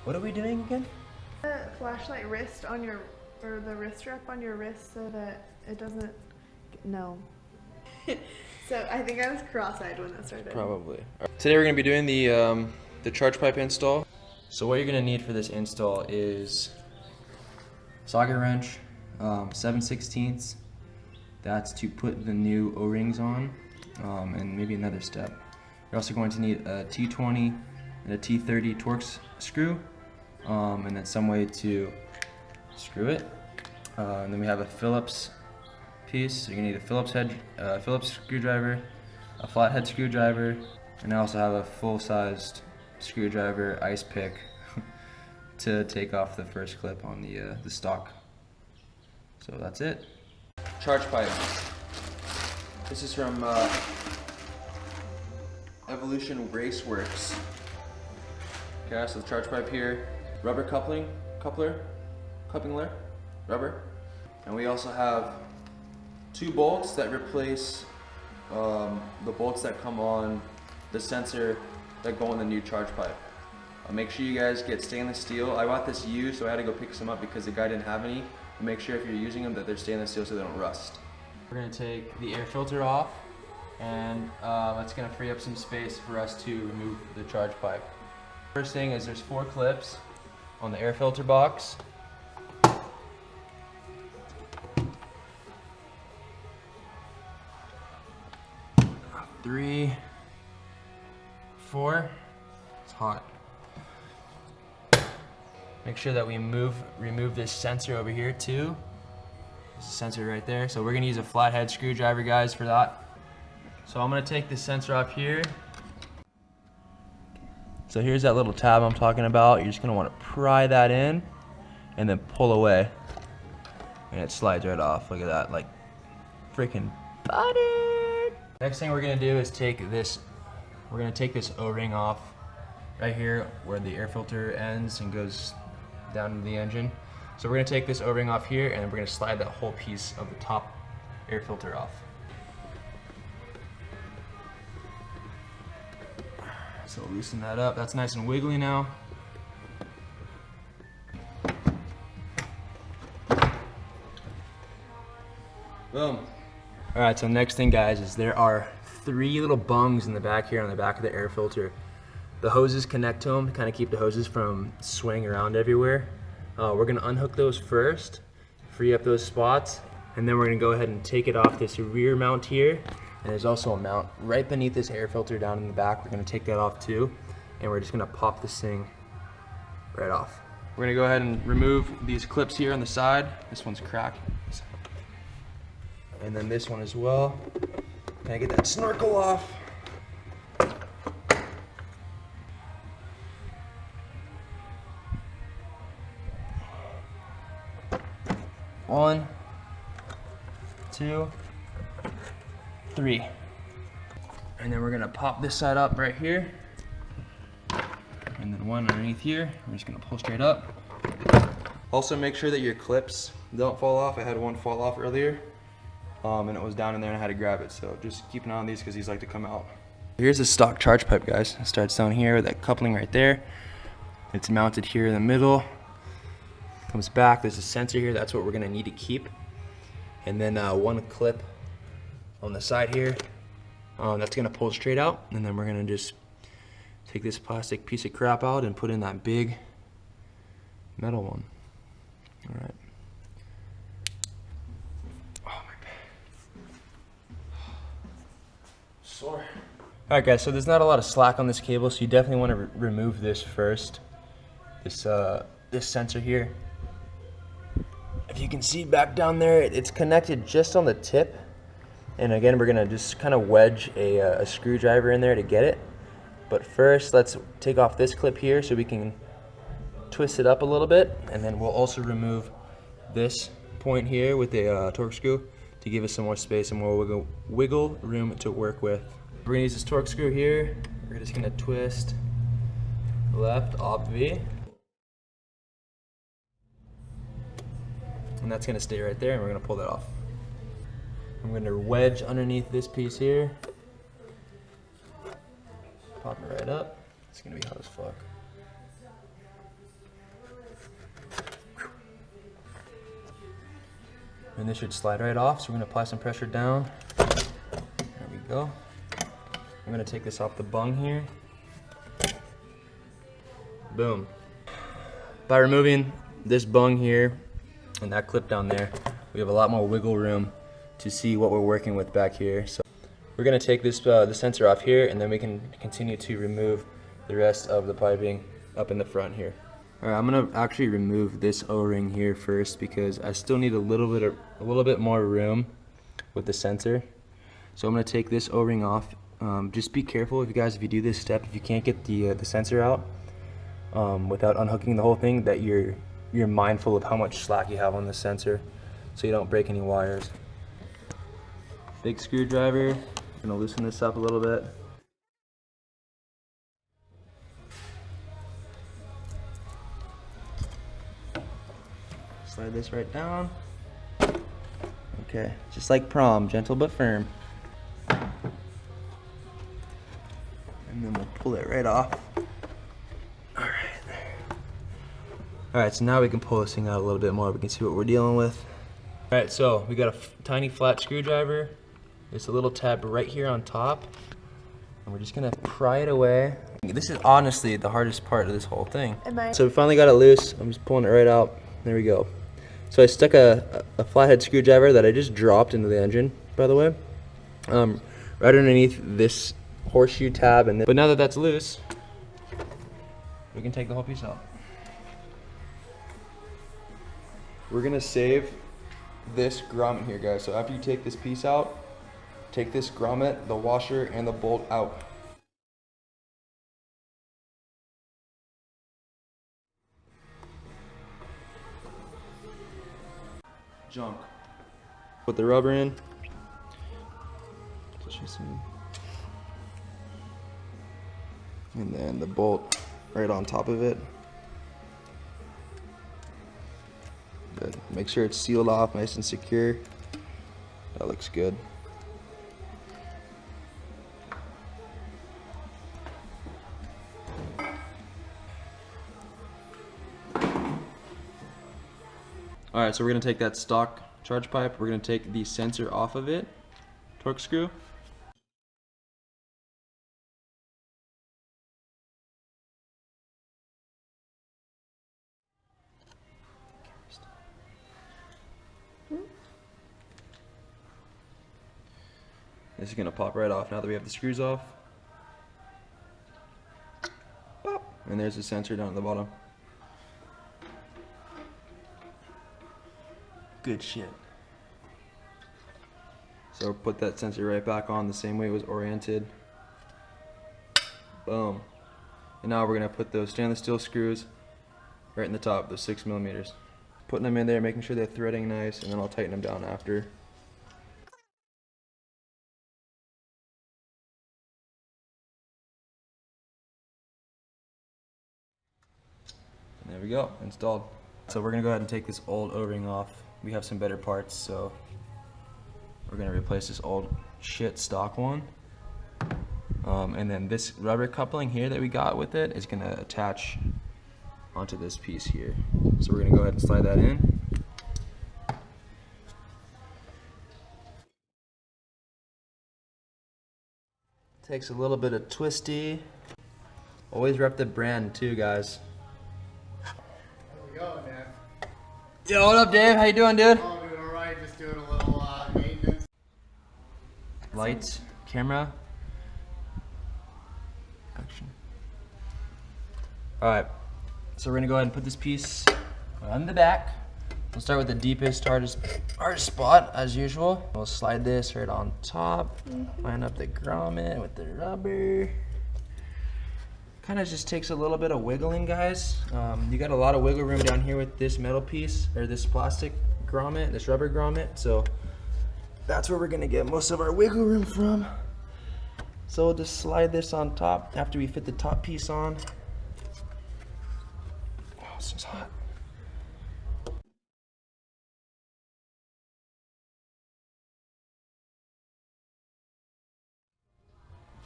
What are we doing again? The flashlight wrist on your, or the wrist strap on your wrist so that it doesn't, no. So I think I was cross-eyed when that started. Probably. Today we're going to be doing the charge pipe install. So what you're going to need for this install is socket wrench, 7/16. That's to put the new O-rings on, and maybe another step. You're also going to need a T20 and a T30 Torx screw, and then some way to screw it. And then we have a Phillips piece. So you're gonna need a Phillips screwdriver, a flathead screwdriver, and I also have a full-sized screwdriver ice pick to take off the first clip on the stock. So that's it. Charge pipe. This is from Evolution Racewerks. Okay, so the charge pipe here, rubber coupling rubber, and we also have 2 bolts that replace the bolts that come on the sensor that go on the new charge pipe. Make sure you guys get stainless steel. I bought this used, so I had to go pick some up because the guy didn't have any. But make sure if you're using them that they're stainless steel so they don't rust. We're gonna take the air filter off, and that's gonna free up some space for us to remove the charge pipe. First thing is there's 4 clips on the air filter box. 3, 4. It's hot. Make sure that we remove this sensor over here too. This sensor right there. So we're gonna use a flathead screwdriver, guys, for that. So I'm gonna take this sensor off here. So here's that little tab I'm talking about. You're just gonna wanna pry that in and then pull away. And it slides right off. Look at that, like freaking butter. Next thing we're gonna do is take this O-ring off right here where the air filter ends and goes down to the engine. So we're gonna take this O-ring off here and then we're gonna slide that whole piece of the top air filter off. So loosen that up. That's nice and wiggly now. Boom. All right, so next thing, guys, is there are 3 little bungs in the back here on the back of the air filter. The hoses connect to them to kind of keep the hoses from swaying around everywhere. We're gonna unhook those first, free up those spots, and then we're gonna go ahead and take it off this rear mount here. And there's also a mount right beneath this air filter down in the back. We're gonna take that off too, and we're just gonna pop this thing right off. We're gonna go ahead and remove these clips here on the side. This one's cracked. And then this one as well. Can I get that snorkel off? One, 2, 3. And then we're gonna pop this side up right here. And then one underneath here. We're just gonna pull straight up. Also make sure that your clips don't fall off. I had one fall off earlier. And it was down in there and I had to grab it. So just keep an eye on these because these like to come out. Here's the stock charge pipe, guys. It starts down here with that coupling right there. It's mounted here in the middle. Comes back, there's a sensor here. That's what we're gonna need to keep. And then one clip on the side here. That's gonna pull straight out. And then we're gonna just take this plastic piece of crap out and put in that big metal one. All right. Sore. Alright guys, so there's not a lot of slack on this cable, so you definitely want to remove this first. This sensor here. If you can see back down there, it's connected just on the tip. And again, we're going to just kind of wedge a screwdriver in there to get it. But first, let's take off this clip here so we can twist it up a little bit. And then we'll also remove this point here with a Torx screw to give us some more space and more wiggle room to work with. We're gonna use this Torx screw here. We're just gonna twist left, obvi. And that's gonna stay right there and we're gonna pull that off. I'm gonna wedge underneath this piece here. Pop it right up. It's gonna be hot as fuck. and this should slide right off. So we're gonna apply some pressure down. There we go. I'm gonna take this off the bung here. Boom. By removing this bung here and that clip down there, we have a lot more wiggle room to see what we're working with back here. So we're gonna take this the sensor off here, and then we can continue to remove the rest of the piping up in the front here. All right, I'm gonna actually remove this O-ring here first because I still need a little bit more room with the sensor. So I'm gonna take this O-ring off. Just be careful, if you do this step, if you can't get the sensor out without unhooking the whole thing, that you're mindful of how much slack you have on the sensor, so you don't break any wires. Big screwdriver. Gonna loosen this up a little bit. Slide this right down. Okay, just like prom, gentle but firm. And then we'll pull it right off. Alright, so now we can pull this thing out a little bit more. We can see what we're dealing with. Alright, so we got a tiny flat screwdriver. There's a little tab right here on top. And we're just gonna pry it away. This is honestly the hardest part of this whole thing. So we finally got it loose. I'm just pulling it right out. There we go. So I stuck a flathead screwdriver that I just dropped into the engine, by the way, right underneath this horseshoe tab. But now that that's loose, we can take the whole piece out. We're gonna save this grommet here, guys. So after you take this piece out, take this grommet, the washer, and the bolt out. Junk. Put the rubber in. And then the bolt right on top of it. Good. Make sure it's sealed off nice and secure. That looks good. Alright, so we're going to take that stock charge pipe, we're going to take the sensor off of it, torque screw. This is going to pop right off now that we have the screws off. Pop. And there's the sensor down at the bottom. Good shit. So put that sensor right back on the same way it was oriented. Boom. And now we're going to put those stainless steel screws right in the top, those 6mm. Putting them in there, making sure they're threading nice, and then I'll tighten them down after. And there we go, installed. So we're going to go ahead and take this old O-ring off. We have some better parts, so we're going to replace this old shit stock one. And then this rubber coupling here that we got with it is going to attach onto this piece here. So we're going to go ahead and slide that in. Takes a little bit of twisty. Always rep the brand too, guys. How's it going, man? Yo, what up, Dave? How you doing, dude? Oh, doing alright. Just doing a little maintenance. Lights, camera, action. Alright, so we're gonna go ahead and put this piece on the back. We'll start with the deepest, hardest spot as usual. We'll slide this right on top, line up the grommet with the rubber. Kind of just takes a little bit of wiggling, guys. You got a lot of wiggle room down here with this metal piece, or this plastic grommet, this rubber grommet. So that's where we're gonna get most of our wiggle room from. So we'll just slide this on top after we fit the top piece on. Oh, this is hot.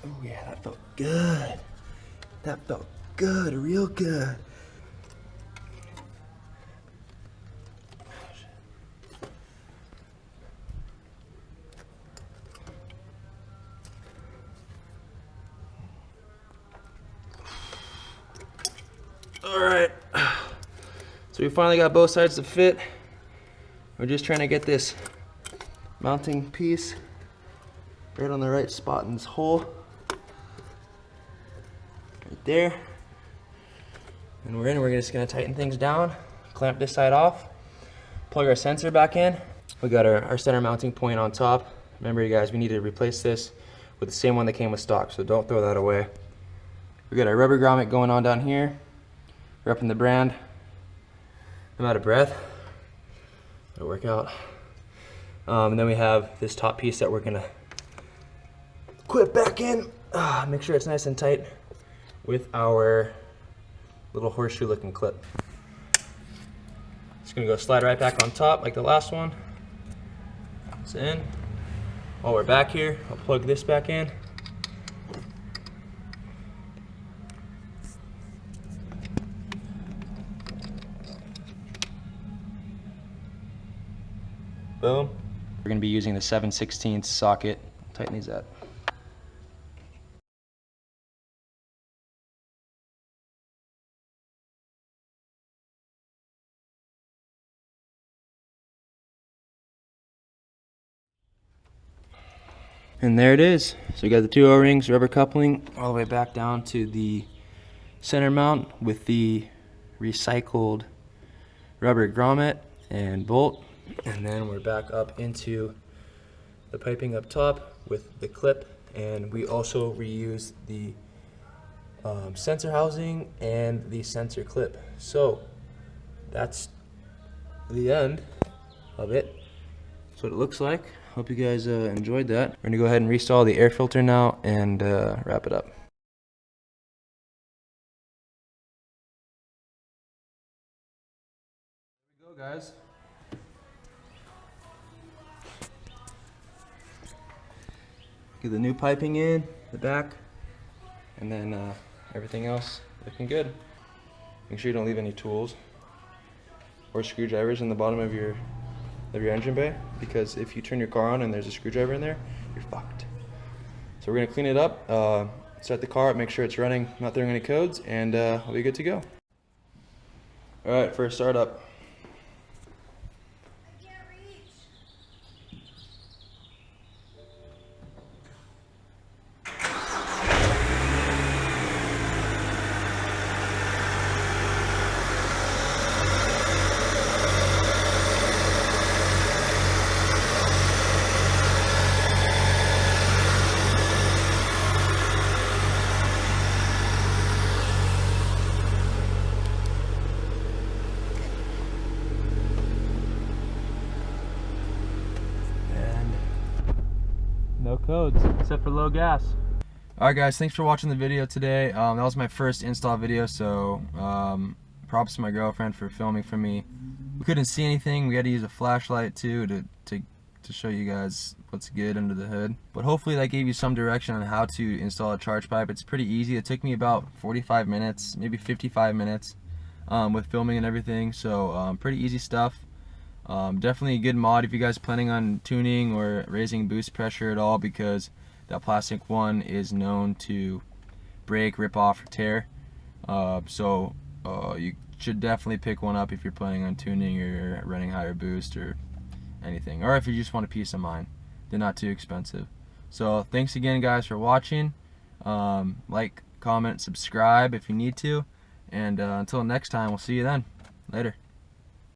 Oh yeah, that felt good. That felt good, real good. Alright, so we finally got both sides to fit. We're just trying to get this mounting piece right on the right spot in this hole. Right there. And we're in, we're just gonna tighten things down, clamp this side off, plug our sensor back in. We got our center mounting point on top. Remember you guys, we need to replace this with the same one that came with stock, so don't throw that away. We got our rubber grommet going on down here. Repping the brand. I'm out of breath. It'll work out. And then we have this top piece that we're gonna clip back in. Make sure it's nice and tight with our little horseshoe looking clip. Just gonna go slide right back on top like the last one. It's in. While we're back here, I'll plug this back in. Boom. We're gonna be using the 7/16 socket. Tighten these up. And there it is. So we got the two O-rings, rubber coupling, all the way back down to the center mount with the recycled rubber grommet and bolt. And then we're back up into the piping up top with the clip, and we also reuse the sensor housing and the sensor clip. So that's the end of it. That's what it looks like. Hope you guys enjoyed that. We're gonna go ahead and reinstall the air filter now and wrap it up. Here we go, guys. Get the new piping in the back, and then everything else looking good. Make sure you don't leave any tools or screwdrivers in the bottom of your engine bay, because if you turn your car on and there's a screwdriver in there, you're fucked. So we're gonna clean it up, start the car up, make sure it's running, not throwing any codes, and we'll be good to go. All right, first startup. No codes, except for low gas. Alright guys, thanks for watching the video today. That was my first install video, so props to my girlfriend for filming for me. We couldn't see anything, we had to use a flashlight too to show you guys what's good under the hood. But hopefully that gave you some direction on how to install a charge pipe. It's pretty easy. It took me about 45 minutes, maybe 55 minutes with filming and everything, so pretty easy stuff. Definitely a good mod if you guys are planning on tuning or raising boost pressure at all, because that plastic one is known to break, rip off, or tear. So you should definitely pick one up if you're planning on tuning or running higher boost or anything, or if you just want a peace of mind. They're not too expensive. So thanks again guys for watching. Like, comment, subscribe if you need to, and until next time, we'll see you then. Later.